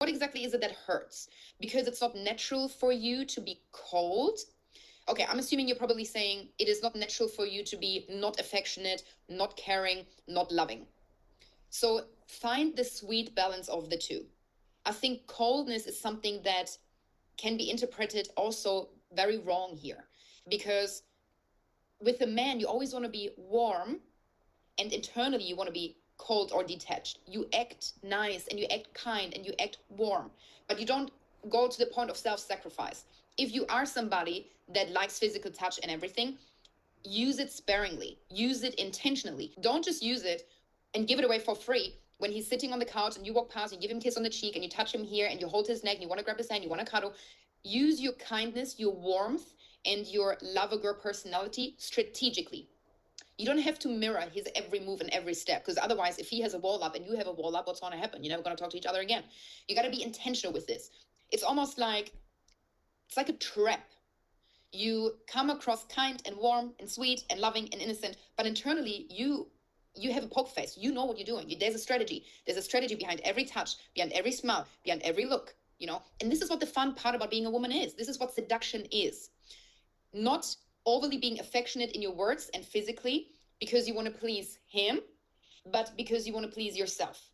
What exactly is it that hurts? Because it's not natural for you to be cold. Okay, I'm assuming you're probably saying it is not natural for you to be not affectionate, not caring, not loving. So find the sweet balance of the two. I think coldness is something that can be interpreted also very wrong here, because with a man, you always want to be warm, and internally you want to be cold or detached. You act nice and you act kind and you act warm, but you don't go to the point of self-sacrifice. If you are somebody that likes physical touch and everything, use it sparingly, use it intentionally. Don't just use it and give it away for free when he's sitting on the couch and you walk past and you give him a kiss on the cheek and you touch him here and you hold his neck and you want to grab his hand, you want to cuddle. Use your kindness, your warmth, and your lover girl personality strategically. You don't have to mirror his every move and every step, because otherwise, if he has a wall up and you have a wall up, what's going to happen? You're never going to talk to each other again. You got to be intentional with this. It's almost like, it's like a trap. You come across kind and warm and sweet and loving and innocent, but internally you have a poker face. You know what you're doing. There's a strategy. There's a strategy behind every touch, behind every smile, behind every look, you know? And this is what the fun part about being a woman is. This is what seduction is. Not overly being affectionate in your words and physically because you want to please him, but because you want to please yourself.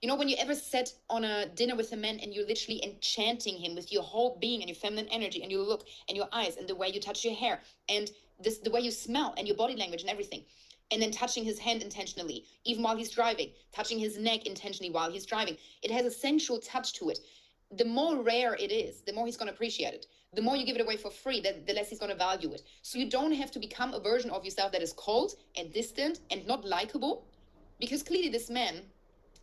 You know, when you ever sat on a dinner with a man and you're literally enchanting him with your whole being and your feminine energy and your look and your eyes and the way you touch your hair and the way you smell and your body language and everything, and then touching his hand intentionally, even while he's driving, touching his neck intentionally while he's driving. It has a sensual touch to it. The more rare it is, the more he's going to appreciate it. The more you give it away for free, the less he's going to value it. So you don't have to become a version of yourself that is cold and distant and not likable, because clearly this man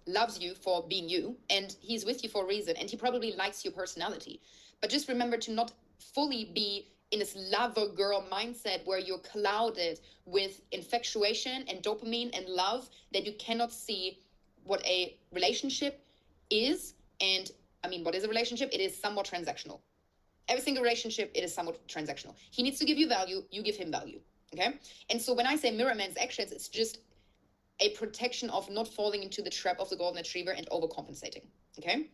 loves you for being you, and he's with you for a reason, and he probably likes your personality. But just remember to not fully be in this lover girl mindset where you're clouded with infatuation and dopamine and love, that you cannot see what a relationship is. And I mean, what is a relationship? It is somewhat transactional. Every single relationship, it is somewhat transactional. He needs to give you value, you give him value, okay? And so when I say mirror man's actions, it's just a protection of not falling into the trap of the golden retriever and overcompensating, okay?